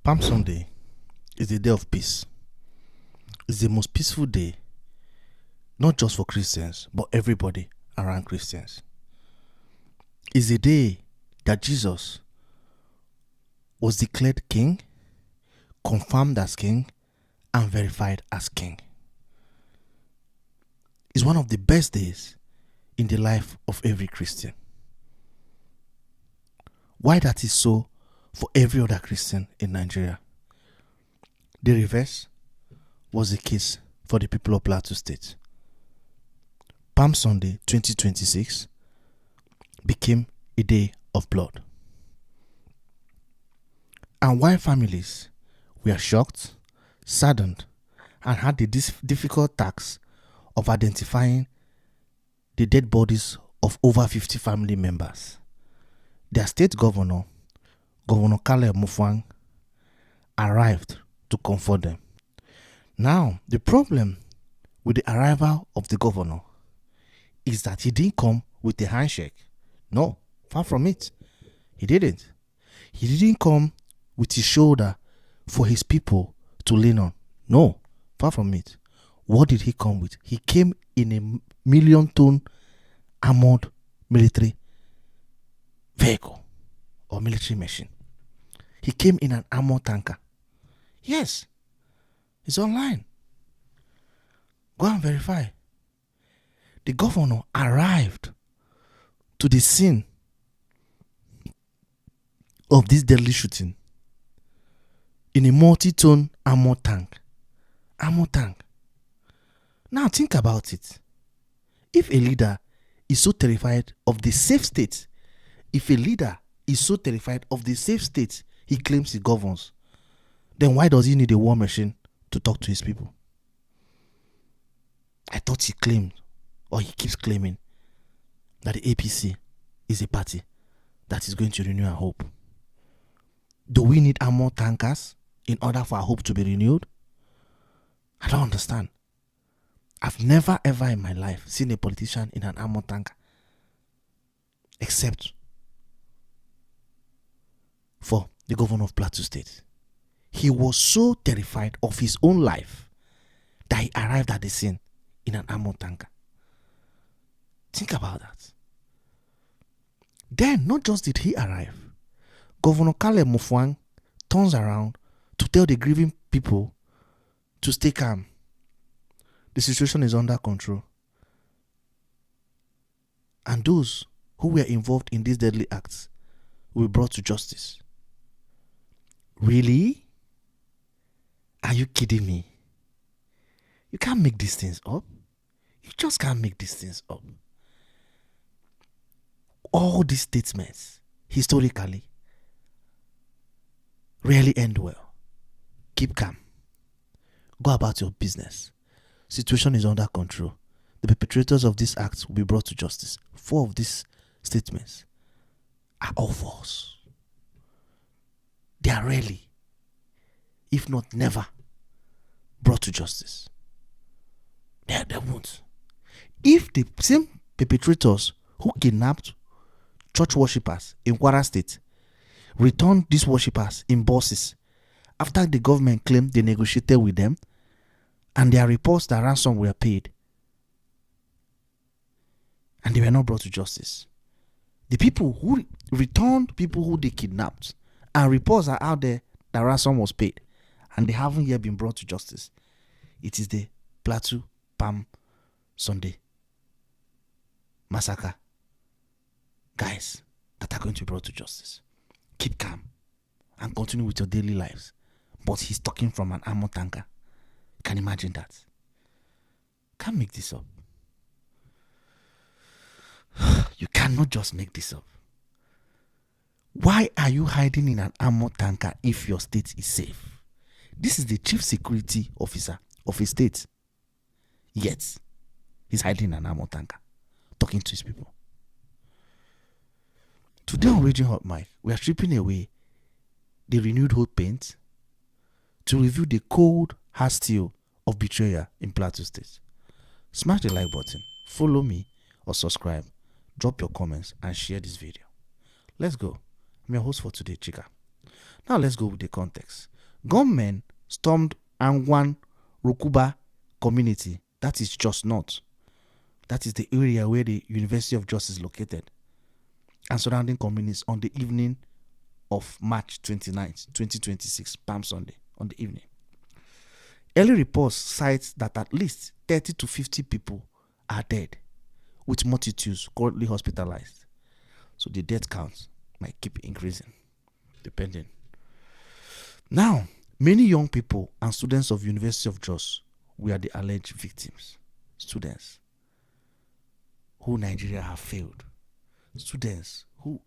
Palm Sunday is the day of peace. It's the most peaceful day, not just for Christians, but everybody around Christians. It's the day that Jesus was declared king, confirmed as king, and verified as king. It's one of the best days in the life of every Christian. Why that is so for every other Christian in Nigeria? The reverse was the case for the people of Plateau State. Palm Sunday 2026 became a day of blood. And while families were shocked, saddened, and had the difficult task of identifying the dead bodies of over 50 family members, their state governor, Governor Mutfwang, arrived to comfort them. Now, the problem with the arrival of the governor is that he didn't come with a handshake. No, far from it. He didn't. He didn't come with his shoulder for his people to lean on. No, far from it. What did he come with? He came in a million-ton armored military vehicle or military machine. He came in an armored tanker. Yes, it's online. Go and verify. The governor arrived to the scene of this deadly shooting in a multi-ton armored tank. Armored tank. Now think about it. If a leader is so terrified of the safe state, if a leader is so terrified of the safe state he claims he governs, then why does he need a war machine to talk to his people? I thought he claimed, or he keeps claiming, that the APC is a party that is going to renew our hope. Do we need armored tankers in order for our hope to be renewed? I don't understand. I've never ever in my life seen a politician in an armored tanker, except for the governor of Plateau State. He was so terrified of his own life that he arrived at the scene in an armored tanker. Think about that. Then, not just did he arrive, Governor Mutfwang turns around to tell the grieving people to stay calm. The situation is under control. And those who were involved in these deadly acts will be brought to justice. Really? Are you kidding me? You can't make these things up. You just can't make these things up. All these statements, historically, rarely end well. Keep calm. Go about your business. Situation is under control. The perpetrators of these acts will be brought to justice. 4 of these statements are all false. They are rarely, if not never, brought to justice. They won't. If the same perpetrators who kidnapped church worshippers in Kwara State returned these worshippers in buses after the government claimed they negotiated with them, and there are reports that ransom were paid, and they were not brought to justice. The people who returned people who they kidnapped, and reports are out there that ransom was paid, and they haven't yet been brought to justice. It is the Plateau Palm Sunday massacre guys that are going to be brought to justice. Keep calm and continue with your daily lives. But he's talking from an armored tanker. Can you imagine that? Can't make this up. You cannot just make this up. Why are you hiding in an armored tanker if your state is safe? This is the chief security officer of a state. Yet, he's hiding in an armored tanker, talking to his people. Today on Raging Hot Mic, we are stripping away the renewed hope paint to review the cold, hard steel of betrayal in Plateau State. Smash the like button, follow me or subscribe, drop your comments and share this video. Let's go. I'm your host for today, Chika. Now let's go with the context. Gunmen stormed Angwan Rukuba community, that is Jos North. That is the area where the University of Jos is located, and surrounding communities on the evening of March 29th, 2026, Palm Sunday, on the evening. Early reports cite that at least 30 to 50 people are dead, with multitudes currently hospitalized. So the death count might keep increasing, depending. Now, many young people and students of University of Jos were the alleged victims. Students who Nigeria have failed. Students who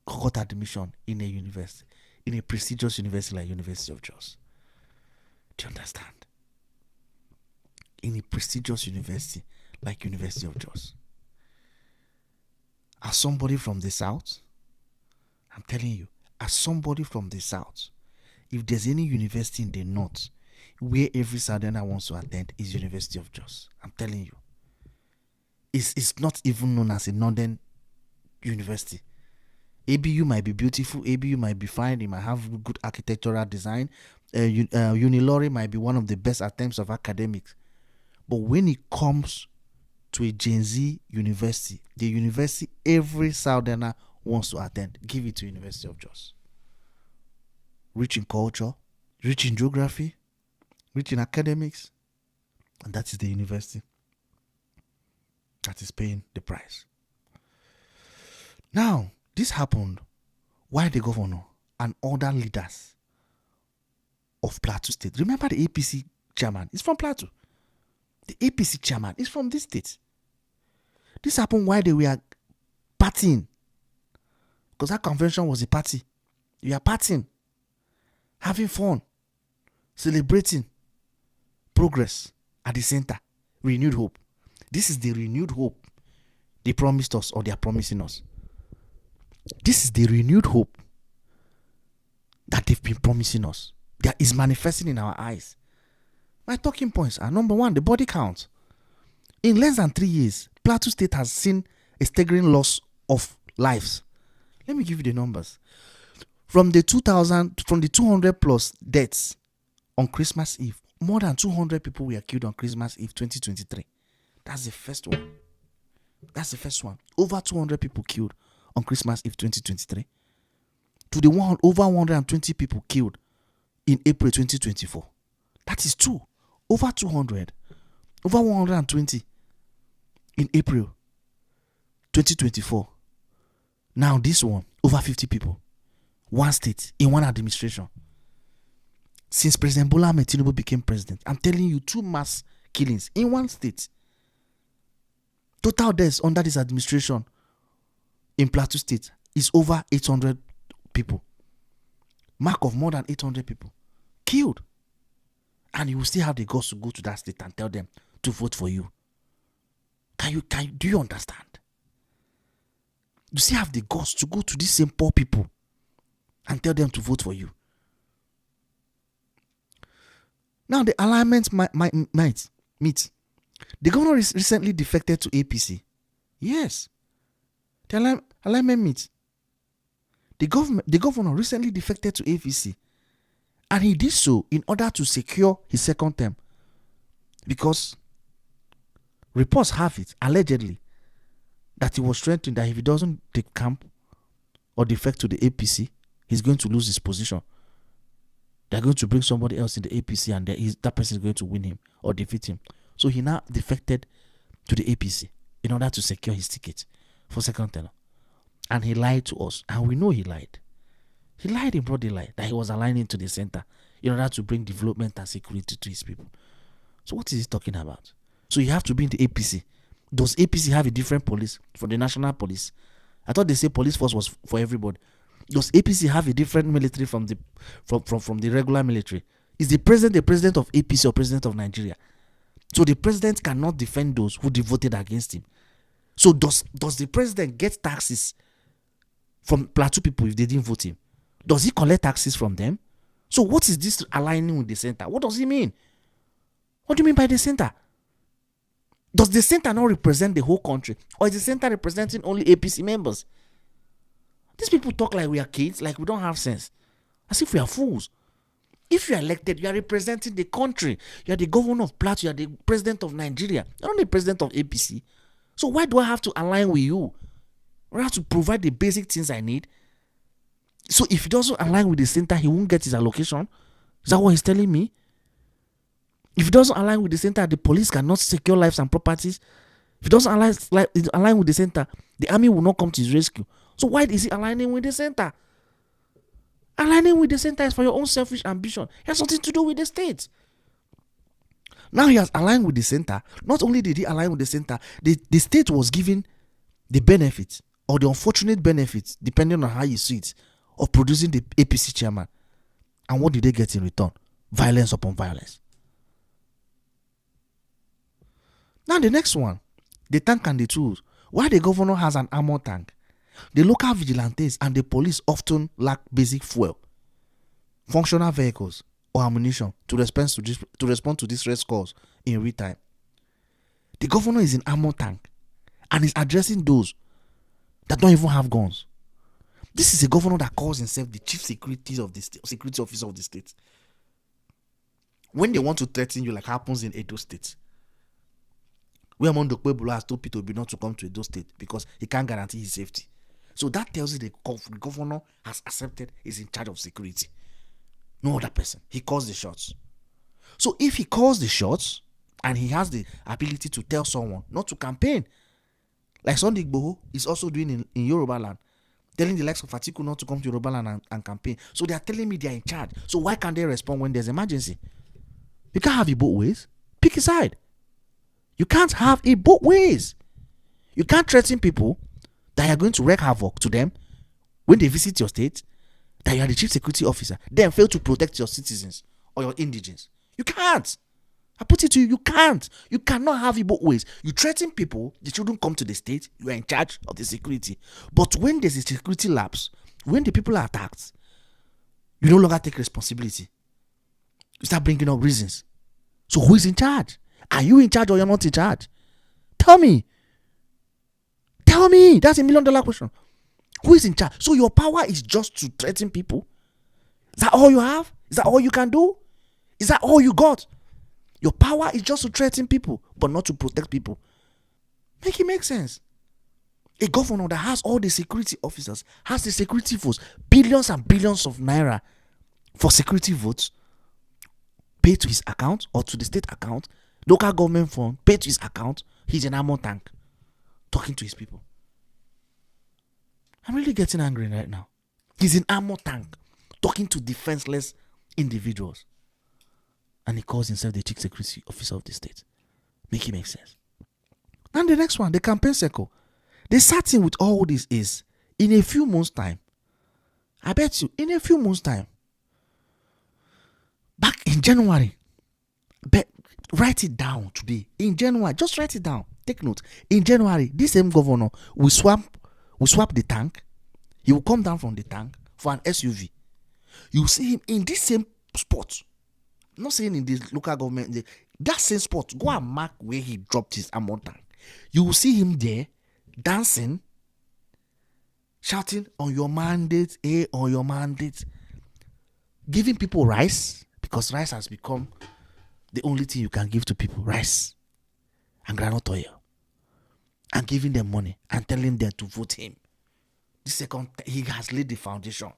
got admission in a university, in a prestigious university like University of Jos. Do you understand? In a prestigious university like University of Jos. As somebody from the South, I'm telling you, as somebody from the South, if there's any university in the North where every Southerner wants to attend, is University of Jos. I'm telling you. It's not even known as a Northern university. ABU might be beautiful, ABU might be fine, it might have good architectural design. Unilore might be one of the best attempts of academics. But when it comes to a Gen Z university, the university every Southerner wants to attend, give it to University of Jos. Rich in culture, rich in geography, rich in academics, and that is the university that is paying the price. Now, this happened while the governor and other leaders of Plateau State, remember the APC chairman is from Plateau. The APC chairman is from this state. This happened while they were partying, because that convention was a party. You are partying, having fun, celebrating progress at the center, renewed hope. This is the renewed hope they promised us, or they are promising us. This is the renewed hope that they've been promising us. That is manifesting in our eyes. My talking points are: number one, the body count. In less than 3 years, Plateau State has seen a staggering loss of lives. Let me give you the numbers. From the 200 plus deaths on Christmas Eve, more than 200 people were killed on Christmas Eve 2023. That's the first one. Over 200 people killed on Christmas Eve 2023. To the over 120 people killed in April 2024. That is two. Over 200. Over 120 in April 2024. Now this one, over 50 people. One state, in one administration. Since President Bola Ahmed Tinubu became president, I'm telling you, 2 mass killings in one state. Total deaths under this administration in Plateau State is over 800 people. Mark of more than 800 people killed. And you will still have the guts to go to that state and tell them to vote for you. Do you understand? You still have the guts to go to these same poor people and tell them to vote for you. Now the alignment might meet. The governor is recently defected to APC. Yes. The alignment meets. The governor recently defected to APC. And he did so in order to secure his second term. Because reports have it, allegedly, that he was threatened that if he doesn't take camp or defect to the APC, he's going to lose his position. They're going to bring somebody else in the APC and that person is going to win him or defeat him. So he now defected to the APC in order to secure his ticket for second term. And he lied to us. And we know he lied. He lied in broad daylight that he was aligning to the center in order to bring development and security to his people. So what is he talking about? So you have to be in the APC. Does APC have a different police from the national police? I thought they say police force was for everybody. Does APC have a different military from the regular military? Is the president of APC or president of Nigeria? So the president cannot defend those who voted against him. So does the president get taxes from Plateau people if they didn't vote him? Does he collect taxes from them? So what is this aligning with the center? What does he mean? What do you mean by the center? Does the center not represent the whole country? Or is the center representing only APC members? These people talk like we are kids, like we don't have sense. As if we are fools. If you are elected, you are representing the country. You are the governor of Plateau. You are the president of Nigeria. You're not the president of APC. So why do I have to align with you? I have to provide the basic things I need. So if he doesn't align with the center, he won't get his allocation. Is that what he's telling me? If he doesn't align with the center, the police cannot secure lives and properties. If he doesn't align with the center, the army will not come to his rescue. So why is he aligning with the center? Aligning with the center is for your own selfish ambition. It has nothing to do with the state. Now he has aligned with the center. Not only did he align with the center, the state was given the benefits or the unfortunate benefits, depending on how you see it, of producing the APC chairman. And what did they get in return? Violence upon violence. Now the next one, the tank and the tools. Why the governor has an armored tank? The local vigilantes and the police often lack basic fuel, functional vehicles, or ammunition to respond to distress calls in real time. The governor is in armored tank and is addressing those that don't even have guns. This is a governor that calls himself the chief security officer of the state. When they want to threaten you, like happens in Edo State, where Mondo Pueblo has told Peter Obi not to come to Edo State because he can't guarantee his safety. So that tells you the governor has accepted is in charge of security. No other person. He calls the shots. So if he calls the shots and he has the ability to tell someone not to campaign, like Sunday Igboho is also doing in Yoruba land, telling the likes of Atiku not to come to Yoruba land and campaign. So they are telling me they are in charge. So why can't they respond when there's emergency? You can't have it both ways. Pick a side. You can't have it both ways. You can't threaten people that you are going to wreak havoc to them when they visit your state, that you are the chief security officer, then fail to protect your citizens or your indigents. You can't. I put it to you, you can't. You cannot have it both ways. You threaten people, they shouldn't come to the state, you are in charge of the security. But when there's a security lapse, when the people are attacked, you no longer take responsibility. You start bringing up reasons. So who is in charge? Are you in charge or you're not in charge? Tell me. Tell me. That's $1 million question. Who is in charge? So your power is just to threaten people? Is that all you have? Is that all you can do? Is that all you got? Your power is just to threaten people, but not to protect people. Make it make sense. A governor that has all the security officers, has the security votes, billions and billions of naira for security votes, pay to his account or to the state account, local government fund, pay to his account. He's an armor tank talking to his people. I'm really getting angry right now. He's an armor tank talking to defenseless individuals. And he calls himself the chief security officer of the state. Make it make sense. And the next one, the campaign circle. The sad thing with all this is, in a few months' time, I bet you, in a few months' time, back in January, write it down today. In January, just write it down. Take note. In January, this same governor will swap the tank. He will come down from the tank for an SUV. You will see him in this same spot. I'm not saying in this local government, that same spot. Go and mark where he dropped his armor tank. You will see him there dancing, shouting on your mandate, on your mandate, giving people rice, because rice has become the only thing you can give to people, rice and groundnut oil, and giving them money and telling them to vote him. The second, he has laid the foundation.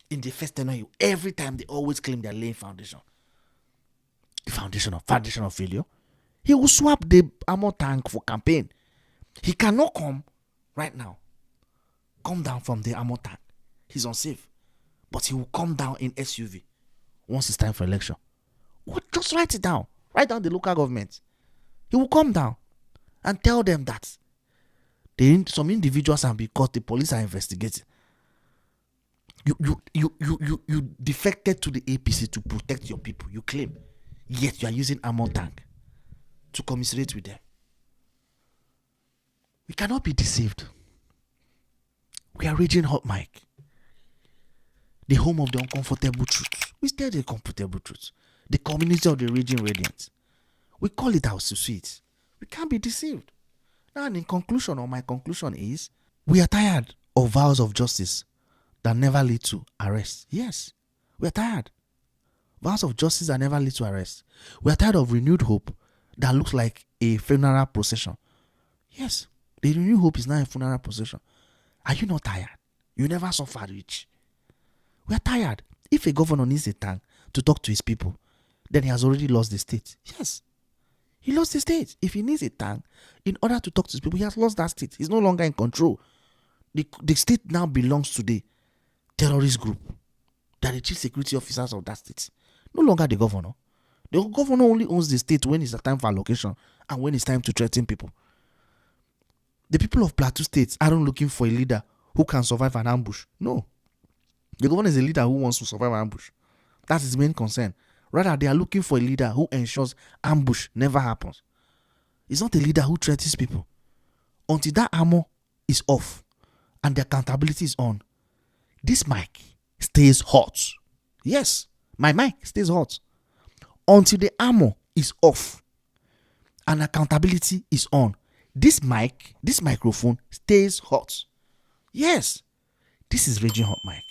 In the first tenure, every time they always claim they're laying foundation. The foundation of failure. He will swap the armor tank for campaign. He cannot come right now. Come down from the armor tank. He's unsafe. But he will come down in SUV once it's time for election. Just write it down. Write down the local government. He will come down and tell them that some individuals are because the police are investigating. You defected to the APC to protect your people. You claim, yet you are using armor tank to commiserate with them. We cannot be deceived. We are raging hot mic. The home of the uncomfortable truth. We tell the comfortable truth. The community of the raging radiant. We call it our sweet. We can't be deceived. Now, in conclusion, or my conclusion is, we are tired of vows of justice that never lead to arrest. Yes, we are tired. Vows of justice that never lead to arrest. We are tired of renewed hope that looks like a funeral procession. Yes, the renewed hope is now a funeral procession. Are you not tired? You never suffered rich. We are tired. If a governor needs a tongue to talk to his people, then he has already lost the state. Yes, he lost the state. If he needs a tongue in order to talk to his people, he has lost that state. He's no longer in control. The state now belongs to the terrorist group. They are the chief security officers of that state. No longer the governor. The governor only owns the state when it's a time for allocation and when it's time to threaten people. The people of Plateau State aren't looking for a leader who can survive an ambush. No. The governor is a leader who wants to survive an ambush. That's his main concern. Rather, they are looking for a leader who ensures ambush never happens. It's not a leader who threatens people. Until that armor is off and the accountability is on, this mic stays hot. Yes, my mic stays hot. Until the armor is off and accountability is on, this microphone stays hot. Yes, this is Raging Hot Mic.